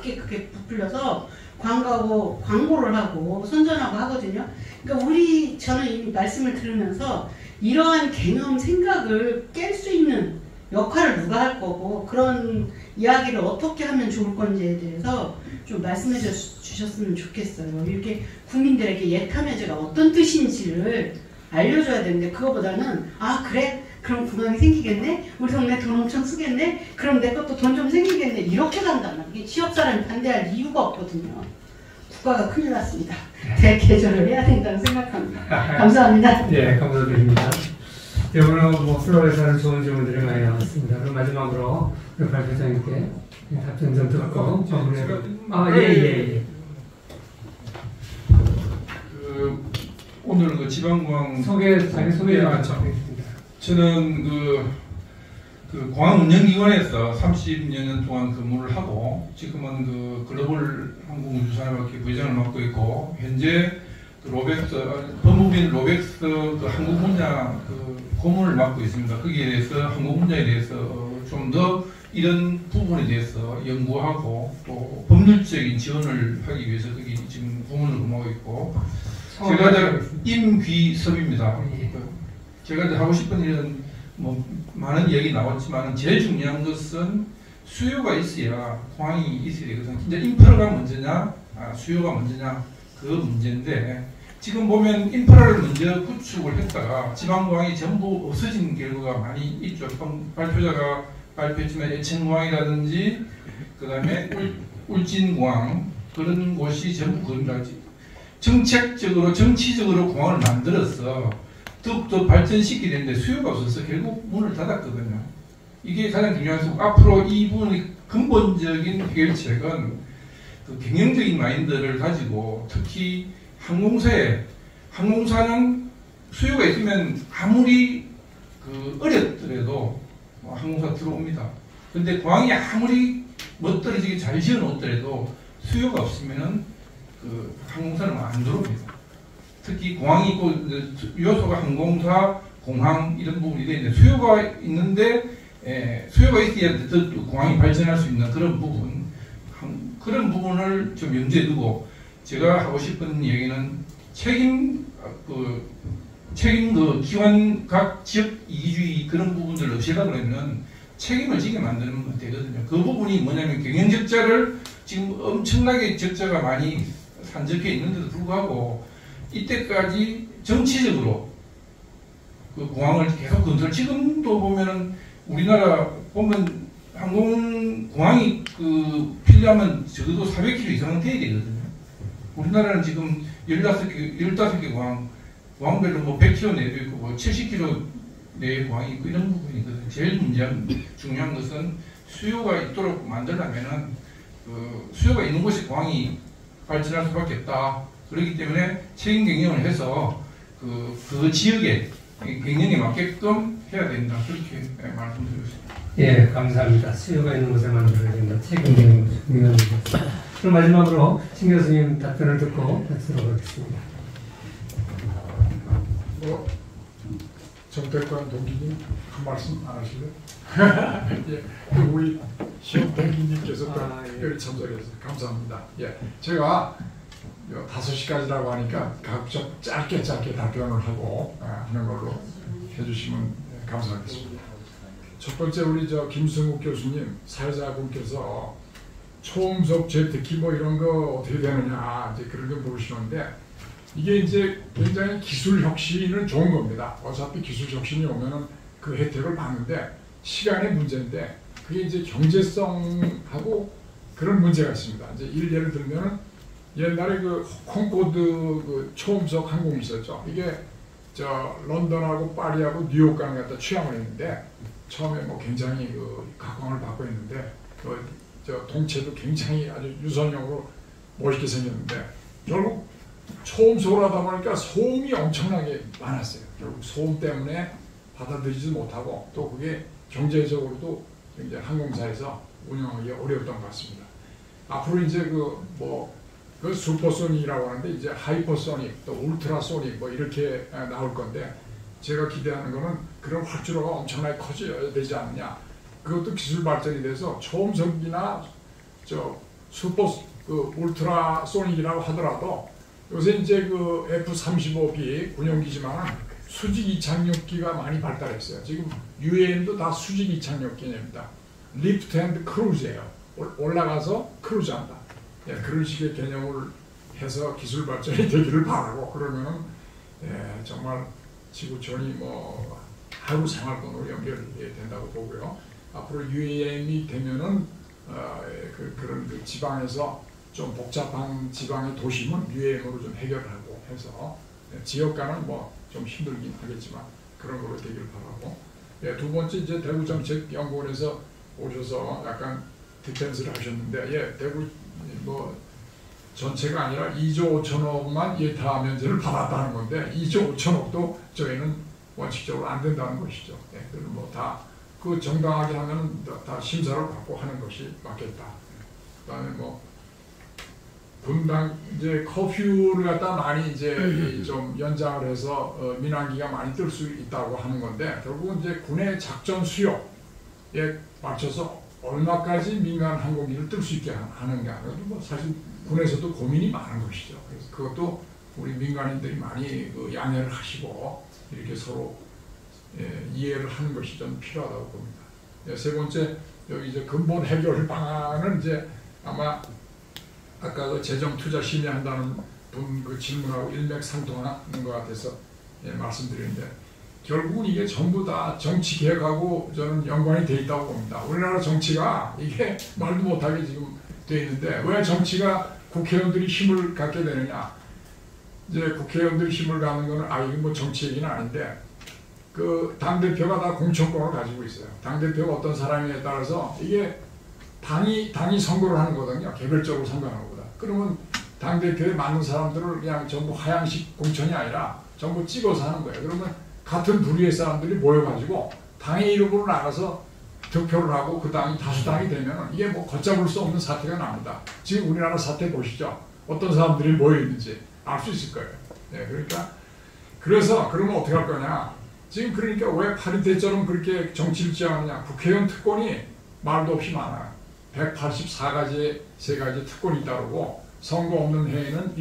부풀려서 광고를 하고 선전하고 하거든요. 그러니까 저는 이 말씀을 들으면서 이러한 개념 생각을 깰 수 있는 역할을 누가 할 거고 그런 이야기를 어떻게 하면 좋을 건지에 대해서 좀 말씀해 주셨으면 좋겠어요. 이렇게 국민들에게 예타 면제가 어떤 뜻인지를 알려줘야 되는데 그거보다는 아 그래? 그럼 공항이 생기겠네? 우리 동네 돈 엄청 쓰겠네? 그럼 내 것도 돈 좀 생기겠네? 이렇게 간단 말이에요. 지역 사람이 반대할 이유가 없거든요. 국가가 큰일 났습니다. 대개조를 해야 된다고 생각합니다. 감사합니다. 네, 감사드립니다. 오늘 플로에서는 좋은 질문들이 많이 나왔습니다. 그럼 마지막으로 우리 발표장님께 답변 좀 듣고 예. 오늘 그 지방공항 자기 소개 저는 그 공항 운영기관에서 30여 년 동안 근무를 하고 지금은 그 글로벌 항공우주산업학회 부회장을 맡고 있고 현재 그 법무부인 로벡스 그 한국 분야 그 고문을 맡고 있습니다. 거기에 대해서 한국 분야에 대해서 좀 더 이런 부분에 대해서 연구하고 또 법률적인 지원을 하기 위해서 거기 지금 고문을 근무하고 있고 제가 임귀섭입니다. 제가 하고 싶은 일은 많은 이야기 나왔지만 제일 중요한 것은 수요가 있어야 공항이 있어야 되거든요. 이제 인프라가 먼저냐 수요가 먼저냐 그 문제인데 지금 보면 인프라를 먼저 구축을 했다가 지방공항이 전부 없어진 결과가 많이 있죠. 발표자가 발표했지만 예천공항이라든지 그 다음에 울진공항 그런 곳이 전부 그런다지 정책적으로 정치적으로 공항을 만들어서 더욱더 발전시키게 되는데 수요가 없어서 결국 문을 닫았거든요. 이게 가장 중요한 거. 앞으로 이 부분의 근본적인 해결책은 그 경영적인 마인드를 가지고 특히 항공사는 수요가 있으면 아무리 어렵더라도 항공사 들어옵니다. 근데 공항이 아무리 멋들어지게 잘 지어놓더라도 수요가 없으면은 그 항공사는 안 들어옵니다. 특히 공항이 있고 요소가 항공사, 공항 이런 부분이 되는데 수요가 있는데 수요가 있어야 공항이 발전할 수 있는 그런 부분을 좀 염두에 두고 제가 하고 싶은 얘기는 책임 기관 각 지역 이기주의 그런 부분들을 없애려고 하면 책임을 지게 만드는 되거든요. 그 부분이 뭐냐면 경영 적자를 지금 엄청나게 적자가 많이 산적해 있는데도 불구하고 이때까지 정치적으로 그 공항을 계속 건설 지금도 보면은 우리나라 보면 공항이 필요하면 적어도 400km 이상은 돼야 되거든요. 우리나라는 지금 15개 공항별로 100km 내도 있고 70km 내의 공항이 있고 이런 부분이거든요. 제일 중요한 것은 수요가 있도록 만들려면은 수요가 있는 곳에 공항이 발전할 수밖에 없다. 그렇기 때문에 책임 경영을 해서 그 지역의 경영에 맞게끔 해야 된다. 그렇게 말씀드리겠습니다. 예, 감사합니다. 수요가 있는 곳에 만들어야 된다. 책임 경영 중요합니다. 그럼 마지막으로 신 교수님 답변을 듣고 마치도록 하겠습니다. 정태권 동기님 한 말씀 안 하실래요? 예, 우리 시험 동기님께서 여기 참석해서 감사합니다. 예, 제가 5시까지라고 하니까 각각 짧게 답변을 하고 하는 걸로 해주시면 감사하겠습니다. 첫 번째 우리 김승욱 교수님 사회자분께서 초음속 제트기 이런 거 어떻게 되느냐 이제 그런 거 물으시는데 이게 이제 굉장히 기술 혁신은 좋은 겁니다. 어차피 기술 혁신이 오면은 그 혜택을 받는데 시간의 문제인데 그게 이제 경제성하고 그런 문제가 있습니다. 이제 예를 들면은 옛날에 그 콩코드 그 초음속 항공이 있었죠. 이게 저 런던하고 파리하고 뉴욕간을 갖다 취항을 했는데 처음에 뭐 굉장히 그 각광을 받고 했는데 저 동체도 굉장히 아주 유선형으로 멋있게 생겼는데 결국 초음속으로 하다 보니까 소음이 엄청나게 많았어요. 결국 소음 때문에 받아들이지 못하고 또 그게 경제적으로도 이제 항공사에서 운영하기 어려웠던 것 같습니다. 앞으로 이제 그 슈퍼소닉이라고 하는데 이제 하이퍼소닉 또 울트라소닉 뭐 이렇게 나올 건데 제가 기대하는 거는 그런 활주로가 엄청나게 커져야 되지 않느냐. 그것도 기술 발전이 돼서 초음속이나 저 그 울트라소닉이라고 하더라도 요새 이제 그 F-35B 군용기지만 수직 이착륙기가 많이 발달했어요. 지금 UAM도 다 수직 이착륙 개념입니다. 리프트 앤드 크루즈예요. 올라가서 크루즈한다. 예, 그런 식의 개념을 해서 기술 발전이 되기를 바라고 그러면은 정말 지구촌이 뭐 하루 생활권으로 연결된다고 보고요. 앞으로 UAM이 되면은 그런 그 지방에서 좀 복잡한 지방의 도심은 UAM으로 좀 해결하고 해서 지역가는 뭐 좀 힘들긴 하겠지만 그런 걸로 되기를 바라고. 두 번째 이제 대구정책연구원에서 오셔서 약간 디펜스를 하셨는데 대구 뭐 전체가 아니라 2조 5천억만 예타 면제를 받았다는 건데 2조 5천억도 저희는 원칙적으로 안 된다는 것이죠. 그럼 뭐 다 그 정당하게 하면 다 심사를 받고 하는 것이 맞겠다. 그다음에 뭐 분당 이제 커퓨를 갖다 많이 이제 좀 연장을 해서 민항기가 많이 뜰 수 있다고 하는 건데 결국은 이제 군의 작전 수요에 맞춰서 얼마까지 민간 항공기를 뜰 수 있게 하는가. 뭐 사실 군에서도 고민이 많은 것이죠. 그래서 그것도 우리 민간인들이 많이 그 양해를 하시고 이렇게 서로 이해를 하는 것이 좀 필요하다고 봅니다. 세 번째 여기 이제 근본 해결 방안은 이제 아마 아까 그 재정 투자 심의한다는 분 그 질문하고 일맥상통하는 것 같아서 말씀드리는데 결국은 이게 전부 다 정치 개혁하고 저는 연관이 돼 있다고 봅니다. 우리나라 정치가 이게 말도 못하게 지금 돼 있는데 왜 정치가 국회의원들이 힘을 갖게 되느냐? 이제 국회의원들이 힘을 갖는 거는 이게 뭐 정치 얘기는 아닌데 그 당대표가 다 공천권을 가지고 있어요. 당대표가 어떤 사람에 따라서 이게 당이 선거를 하는 거거든요. 개별적으로 선거하는 것보다. 그러면 당대표에 맞는 사람들을 그냥 전부 하향식 공천이 아니라 전부 찍어서 하는 거예요. 그러면 같은 부류의 사람들이 모여가지고 당의 이름으로 나가서 득표를 하고 그 당이 다수당이 되면 이게 뭐 걷잡을 수 없는 사태가 납니다. 지금 우리나라 사태 보시죠. 어떤 사람들이 모여있는지 알 수 있을 거예요. 그러니까 그래서 그러면 어떻게 할 거냐. 지금 그러니까 왜 파리 때처럼 그렇게 정치를 지향하느냐. 국회의원 특권이 말도 없이 많아요. 184가지의 3가지 특권이 따르고 선거 없는 해에는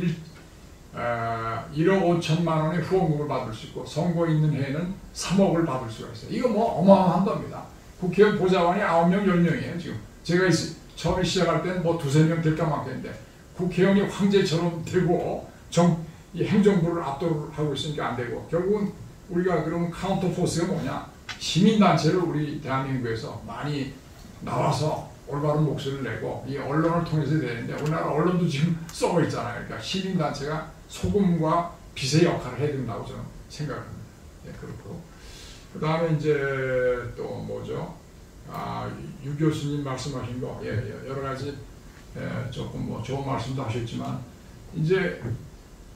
1억 5천만 원의 후원금을 받을 수 있고 선거 있는 해에는 3억을 받을 수가 있어요. 이거 뭐 어마어마한 겁니다. 국회의원 보좌관이 9명, 10명이에요. 지금 제가 처음에 시작할 때는 뭐 2-3명 될까 말겠는데 국회의원이 황제처럼 되고 이 행정부를 압도를 하고 있으니까 안 되고 결국은 우리가 그러면 카운터 포스가 뭐냐. 시민단체를 우리 대한민국에서 많이 나와서 올바른 목소리를 내고 이 언론을 통해서 되는데 우리나라 언론도 지금 썩어 있잖아요. 그러니까 시민단체가 소금과 빛의 역할을 해야 된다고 저는 생각합니다. 그렇고 그 다음에 이제 또 뭐죠? 유 교수님 말씀하신 거 여러 가지 조금 뭐 좋은 말씀도 하셨지만 이제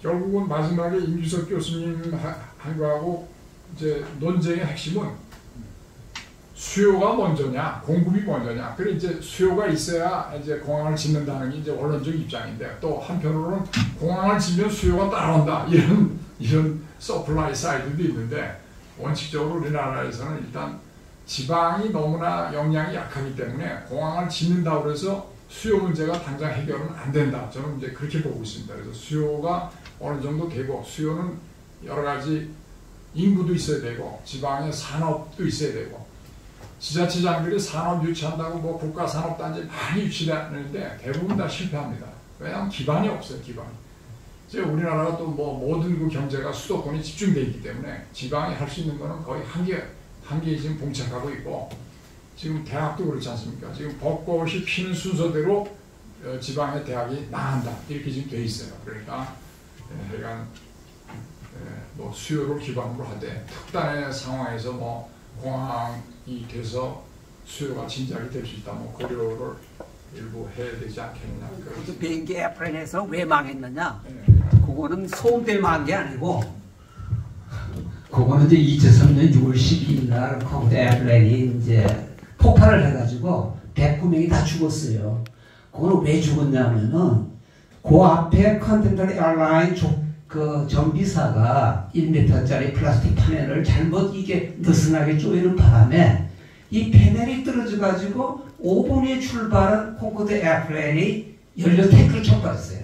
결국은 마지막에 임규석 교수님 한 거하고 이제 논쟁의 핵심은 수요가 먼저냐, 공급이 먼저냐. 그래 이제 수요가 있어야 이제 공항을 짓는다는 게 이제 원론적 입장인데 또 한편으로는 공항을 짓면 수요가 따라온다. 이런 서플라이 사이드도 있는데 원칙적으로 우리나라에서는 일단 지방이 너무나 역량이 약하기 때문에 공항을 짓는다고 해서 수요 문제가 당장 해결은 안 된다. 저는 이제 그렇게 보고 있습니다. 그래서 수요가 어느 정도 되고 수요는 여러 가지 인구도 있어야 되고 지방의 산업도 있어야 되고 지자체장들이 산업 유치한다고 뭐 국가산업단지 많이 유치하는데 대부분 다 실패합니다. 왜냐하면 기반이 없어요. 기반이. 이제 우리나라가 또 뭐 모든 그 경제가 수도권에 집중돼 있기 때문에 지방이 할 수 있는 거는 거의 한계에 지금 봉착하고 있고, 지금 대학도 그렇지 않습니까? 지금 벚꽃이 피는 순서대로 지방의 대학이 나간다 이렇게 지금 돼 있어요. 그러니까 하여간 뭐 수요를 기반으로 하되 특단의 상황에서 뭐 공항이 돼서 수요가 진작이 될 수 있다, 뭐 고려를 일부 해야 되지 않겠느냐. 그 비행기 에어플랜에서 왜 망했느냐? 그거는 소음 때문에 망한 게 아니고, 그거는 이제 2003년 6월 12일 날 콘코드 에어플랜이 이제 폭발을 해가지고 109명이 다 죽었어요. 그거는 왜 죽었냐면은 그 앞에 컨티넨탈 에어라인 그 전비사가 1m짜리 플라스틱 파넬을 잘못 이게 느슨하게 조이는 바람에 이 패널이 떨어져가지고 5분 후에 출발한 콘코드 에어플랜이 연료 탱크를 쳐버렸어요.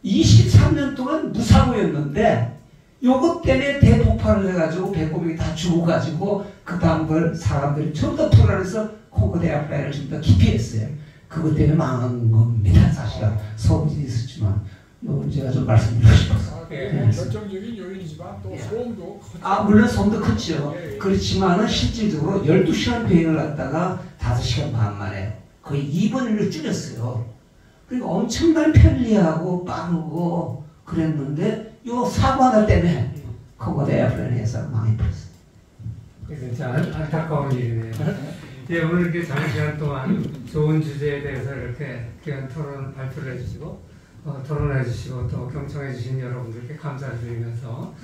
23년 동안 무사고였는데 요것 때문에 대폭발을 해가지고 109명이 다 죽어가지고 그 다음날 사람들이 전부 다 불안해서 콘코드 에어플랜을 좀 더 기피했어요. 그것 때문에 망한 겁니다. 사실은 소문이 있었지만 이건 제가 좀 말씀드리고 싶어서. 결정적인 요인이지만 또 소음도 크죠. 물론 소음도 크죠. 그렇지만은 실질적으로 12시간 비행을 갔다가 5시간 반 만에 거의 2분의 1로 줄였어요. 그러니까 엄청난 편리하고 빠르고 그랬는데 요 사고 하나 때문에 콘코드 에어플랜 회사가 망해버렸어요. 진짜 안타까운 일이네요. 예, 오늘 이렇게 장시간 동안 좋은 주제에 대해서 이렇게 귀한 토론 발표를 해주시고 토론해 주시고 또 경청해 주신 여러분들께 감사드리면서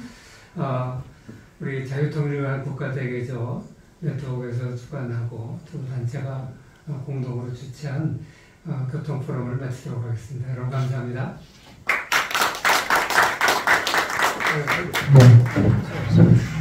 우리 자유통일위한 국가대개조 네트워크에서 주관하고 두 단체가 공동으로 주최한 교통 포럼을 마치도록 하겠습니다. 여러분 감사합니다. 네.